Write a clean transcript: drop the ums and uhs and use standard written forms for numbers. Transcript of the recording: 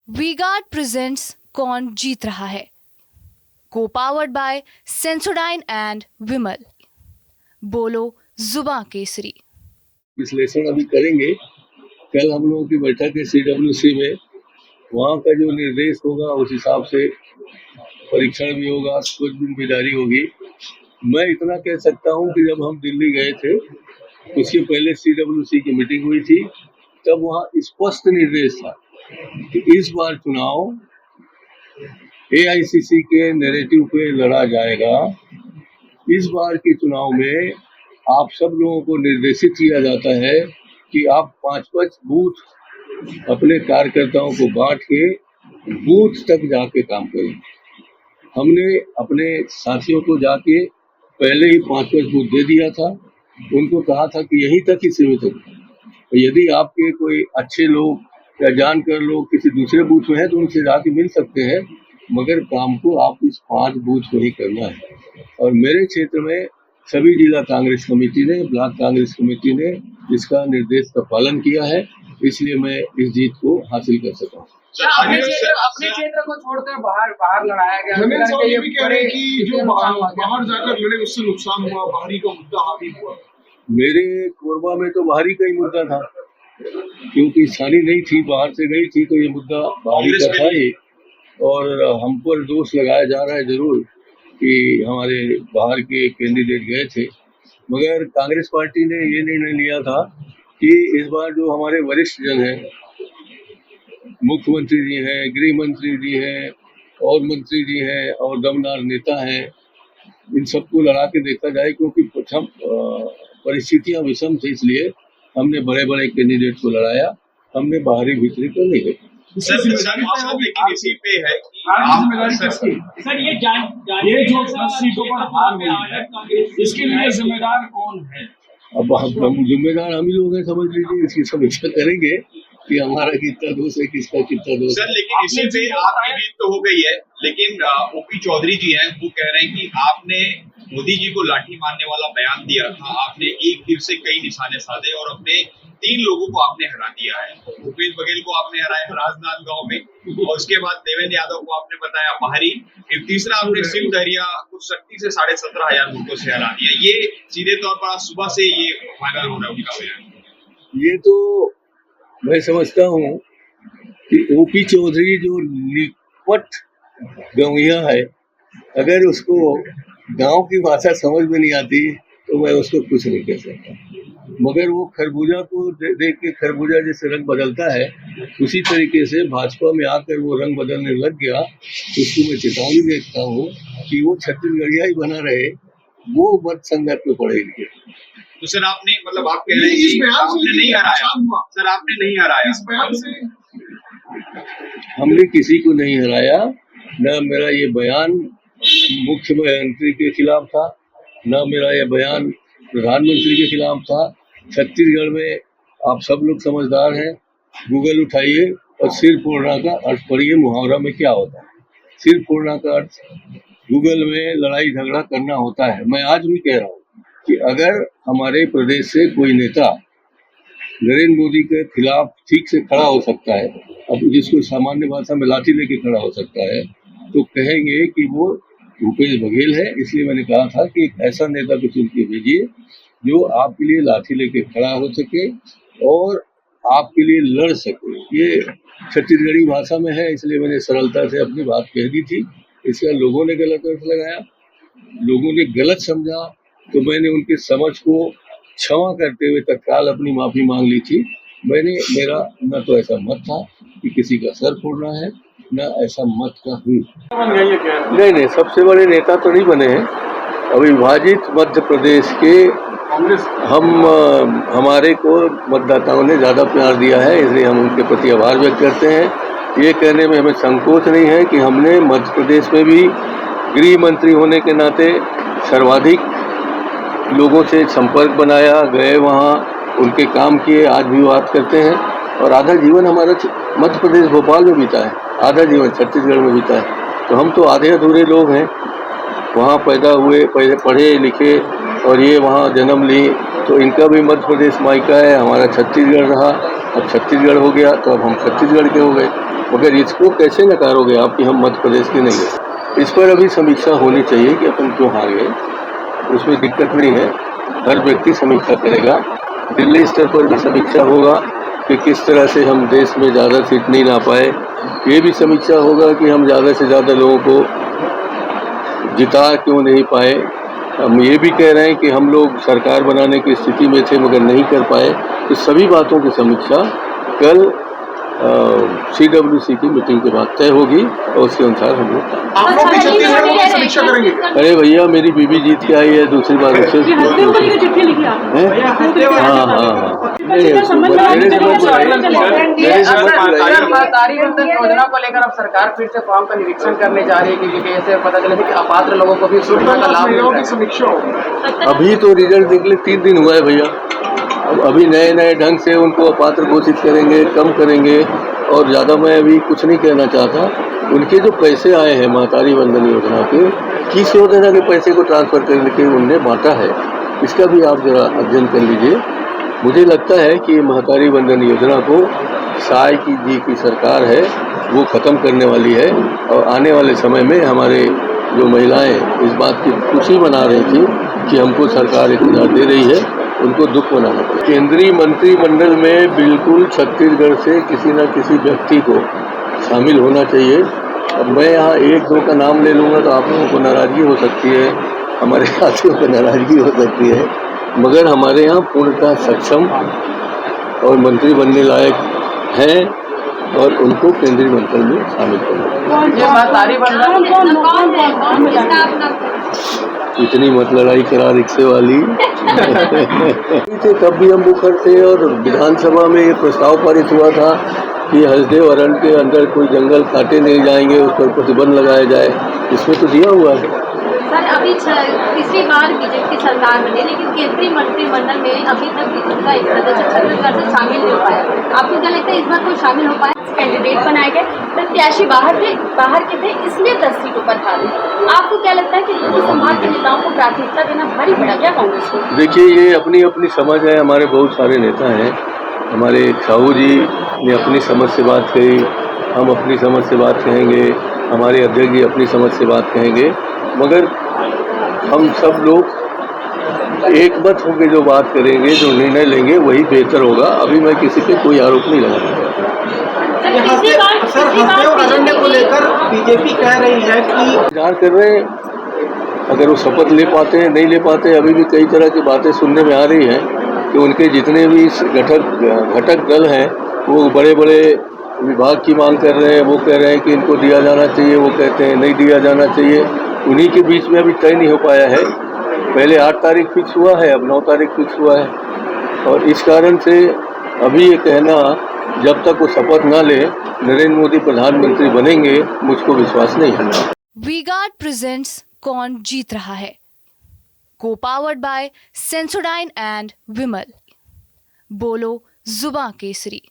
V-Guard presents कौन जीत रहा है, को पावर्ड बाय सेंसोडाइन एंड विमल। बोलो जुबां केसरी। विश्लेषण अभी करेंगे। कल हम लोगों की बैठक है CWC में, वहाँ का जो निर्देश होगा उस हिसाब से परीक्षण भी होगा, कुछ दिन की जारी होगी। मैं इतना कह सकता हूँ कि जब हम दिल्ली गए थे उसके पहले CWC की मीटिंग हुई थी, तब वहाँ स्पष्ट निर्देश था कि इस बार चुनाव AICC के नैरेटिव पे लड़ा जाएगा। इस बार के चुनाव में आप सब लोगों को निर्देशित किया जाता है कि आप 5-5 बूथ अपने कार्यकर्ताओं को बांट के बूथ तक जाके काम करें। हमने अपने साथियों को जाके पहले ही 5-5 बूथ दे दिया था। उनको कहा था कि यहीं तक ही सीमित हो। यदि आपके कोई अच्छे लोग या जानकर लोग किसी दूसरे बूथ में हैं तो उनसे जाके मिल सकते हैं, मगर काम को आप इस 5 बूथ को ही करना है। और मेरे क्षेत्र में सभी जिला कांग्रेस कमेटी ने, ब्लॉक कांग्रेस कमेटी ने इसका निर्देश का पालन किया है, इसलिए मैं इस जीत को हासिल कर सका हूँ। अपने क्षेत्र को छोड़कर बाहर लड़ाया गया। जमीन साहब ये भी कह रहे हैं कि जो बाहर जाकर लड़े उससे नुकसान हुआ, बाहरी का मुद्दा हावी हुआ। मेरे कोरबा में तो बाहरी का ही मुद्दा था, क्योंकि सानी नहीं थी, बाहर से गई थी, तो ये मुद्दा बाहरी का था ही। और हम पर दोष लगाया जा रहा है जरूर कि हमारे बाहर के कैंडिडेट गए थे, मगर कांग्रेस पार्टी ने ये निर्णय लिया था कि इस बार जो हमारे वरिष्ठ जन हैं, मुख्यमंत्री जी हैं, गृह मंत्री जी हैं और मंत्री जी हैं और दमदार नेता हैं, इन सबको लड़ा के देखा जाए, क्योंकि प्रथम परिस्थितियां विषम थी, इसलिए हमने बड़े बड़े कैंडिडेट को लड़ाया, हमने बाहरी भीतरी को नहीं देखा। सर लेकिन इसी पे है कि सर ये जो 10 सीटों पर हार मिली है, इसके लिए जिम्मेदार कौन है? अब हम जिम्मेदार हम ही लोग हैं, समझ लीजिए। इसकी समीक्षा करेंगे कि हमारा कितना दोष है, किसका कितना दोष है। सर लेकिन इसी पे आपकी जीत तो हो गई है, लेकिन OP चौधरी जी हैं, वो कह रहे हैं कि आपने मोदी जी को लाठी मारने वाला बयान दिया था, आपने एक तीर से कई निशाने साधे और अपने 3 लोगों को आपने हरा दिया है। भूपेश बघेल को आपने हराया राजनांदगांव में, और उसके बाद देवेंद्र यादव को आपने बताया बाहरी, फिर तीसरा आपने शिव दरिया को शक्ति से 17,500 वोटों से हरा दिया। ये सीधे तौर पर आज सुबह से ये फाइनल हो रहा है उनका बयान। ये तो मैं समझता हूँ कि OP चौधरी जो निपट गवैया है, अगर उसको गांव की भाषा समझ में नहीं आती तो मैं उसको कुछ नहीं कह सकता। मगर वो खरबूजा को देख के खरबूजा जैसे रंग बदलता है, उसी तरीके से भाजपा में आकर वो रंग बदलने लग गया। उसको मैं चेतावनी देता हूँ कि वो छत्तीसगढ़िया ही बना रहे, वो मत संगत में पड़ेगी। तो सर आपने मतलब आप कह रहे हैं कि आपने नहीं हराया, सर आपने नहीं हराया। इस बयान से हमने किसी को नहीं हराया। न मेरा ये बयान मुख्यमंत्री के खिलाफ था, न मेरा ये बयान प्रधानमंत्री के खिलाफ था। छत्तीसगढ़ में आप सब लोग समझदार हैं, गूगल उठाइए और सिर फोड़ना का अर्थ पढ़िए, मुहावरा में क्या होता है। सिर फोड़ना का अर्थ गूगल में लड़ाई झगड़ा करना होता है। मैं आज भी कह रहा हूँ कि अगर हमारे प्रदेश से कोई नेता नरेंद्र मोदी के खिलाफ ठीक से खड़ा हो सकता है, अब जिसको सामान्य भाषा में लाठी लेके खड़ा हो सकता है, तो कहेंगे कि वो भूपेश बघेल है। इसलिए मैंने कहा था कि एक ऐसा नेता को चुन के भेजिए जो आपके लिए लाठी लेके खड़ा हो सके और आपके लिए लड़ सके। ये छत्तीसगढ़ी भाषा में है, इसलिए मैंने सरलता से अपनी बात कह दी थी। इसका लोगों ने गलत अर्थ लगाया, लोगों ने गलत समझा, तो मैंने उनकी समझ को क्षमा करते हुए तत्काल अपनी माफी मांग ली थी। मेरा न तो ऐसा मत था कि किसी का सर फोड़ना है, न ऐसा मत का हूँ। नहीं, सबसे बड़े नेता तो नहीं बने हैं। अविभाजित मध्य प्रदेश के हमारे को मतदाताओं ने ज़्यादा प्यार दिया है, इसलिए हम उनके प्रति आभार व्यक्त करते हैं। ये कहने में हमें संकोच नहीं है कि हमने मध्य प्रदेश में भी गृह मंत्री होने के नाते सर्वाधिक लोगों से संपर्क बनाया, गए वहाँ, उनके काम किए, आज भी बात करते हैं। और आधा जीवन हमारा मध्य प्रदेश भोपाल में बीता है, आधा जीवन छत्तीसगढ़ में बीता है। तो हम तो आधे अधूरे लोग हैं, वहाँ पैदा हुए, पढ़े लिखे और ये वहाँ जन्म ली, तो इनका भी मध्य प्रदेश मायका है, हमारा छत्तीसगढ़ रहा। अब छत्तीसगढ़ हो गया तो अब हम छत्तीसगढ़ के हो गए। मगर इसको कैसे नकारोगे आप कि हम मध्य प्रदेश के नहीं हैं? इस पर अभी समीक्षा होनी चाहिए कि अपन क्यों हार गए, उसमें दिक्कत नहीं है। हर व्यक्ति समीक्षा करेगा, दिल्ली स्तर पर भी समीक्षा होगा कि किस तरह से हम देश में ज़्यादा सीट नहीं ला पाए। ये भी समीक्षा होगा कि हम ज़्यादा से ज़्यादा लोगों को जिता क्यों नहीं पाए। हम ये भी कह रहे हैं कि हम लोग सरकार बनाने की स्थिति में थे मगर नहीं कर पाए। तो सभी बातों की समीक्षा कल CWC की मीटिंग के बाद तय होगी और उसके अनुसार हम लोग आप लोग भी छत्तीसगढ़ में समीक्षा करेंगे? अरे भैया मेरी बीबी जीत के आई है दूसरी बार उससे। चिट्ठी लिखी आपने? हाँ हाँ हाँ मेरे समझ में आई। महतारी बंधन योजना को लेकर अब सरकार फिर से फॉर्म का निरीक्षण करने जा रही है क्योंकि ऐसे पता चला कि अपात्र लोगों को भी सुविधा का लाभ मिल रहा है। समीक्षा होगी। अभी तो रिजल्ट निकले 3 दिन हुआ है भैया। अब अभी नए नए ढंग से उनको अपात्र घोषित करेंगे, कम करेंगे। और ज़्यादा मैं अभी कुछ नहीं कहना चाहता। उनके जो पैसे आए हैं महतारी बंधन योजना के, किस योजना के पैसे को ट्रांसफ़र करके उनने बांटा है, इसका भी आप जरा अध्ययन कर लीजिए। मुझे लगता है कि महतारी बंधन योजना को साय जी की सरकार है वो ख़त्म करने वाली है और आने वाले समय में हमारे जो महिलाएं इस बात की खुशी मना रही थी कि हमको सरकार इतना दे रही है, उनको दुख मनाना पड़ेगा। केंद्रीय मंत्रिमंडल में बिल्कुल छत्तीसगढ़ से किसी न किसी व्यक्ति को शामिल होना चाहिए। अब मैं यहाँ 1-2 का नाम ले लूँगा तो आप लोगों को नाराज़गी हो सकती है, हमारे साथियों को नाराज़गी हो सकती है, मगर हमारे यहाँ पूर्णतः सक्षम और मंत्री बनने लायक हैं और उनको केंद्रीय मंत्री में शामिल करना। ये महतारी बंधन इतनी मत लड़ाई करा रिक्शे वाली थे तब भी हम मुखर थे। और विधानसभा में ये प्रस्ताव पारित हुआ था कि हसदेव अरण्य के अंदर कोई जंगल काटे नहीं जाएंगे, उस पर प्रतिबंध लगाया जाए। इसमें तो दिया हुआ है। सर अभी तीसरी बार बीजेपी सरकार बनी लेकिन केंद्रीय मंत्रिमंडल में अभी तक बीजेपी का एक सदस्य छत्तीसगढ़ से शामिल नहीं हो पाया। आपको क्या लगता है इस बार कोई शामिल हो पाया? कैंडिडेट बनाए गए, प्रत्याशी बाहर के थे, इसलिए 10 सीटों पर हारे। आपको क्या लगता है कि संभाग के नेताओं को प्राथमिकता देना भारी पड़ा क्या कांग्रेस को? देखिए ये अपनी अपनी समझ है। हमारे बहुत सारे नेता हैं, हमारे साहू जी ने अपनी समझ से बात कही, हम अपनी समझ से बात कहेंगे, हमारे अध्यक्ष जी अपनी समझ से बात कहेंगे, मगर हम सब लोग एक मत होकर जो बात करेंगे, जो निर्णय लेंगे वही बेहतर होगा। अभी मैं किसी पे कोई आरोप नहीं लगाना चाहता। सर हसदेव अरण्य को लेकर बीजेपी कह रही है कि विचार कर रहे हैं, अगर वो शपथ ले पाते हैं नहीं ले पाते। अभी भी कई तरह की बातें सुनने में आ रही हैं कि उनके जितने भी घटक दल हैं वो बड़े बड़े विभाग की मांग कर रहे हैं। वो कह रहे हैं कि इनको दिया जाना चाहिए, वो कहते हैं नहीं दिया जाना चाहिए। उन्हीं के बीच में अभी तय नहीं हो पाया है। पहले 8 तारीख फिक्स हुआ है, अब 9 तारीख फिक्स हुआ है। और इस कारण से अभी ये कहना जब तक वो शपथ ना ले नरेंद्र मोदी प्रधानमंत्री बनेंगे, मुझको विश्वास नहीं है। वी-गार्ड प्रेजेंट्स कौन जीत रहा है, को पावर्ड बाय सेंसोडाइन एंड विमल। बोलो जुबां केसरी।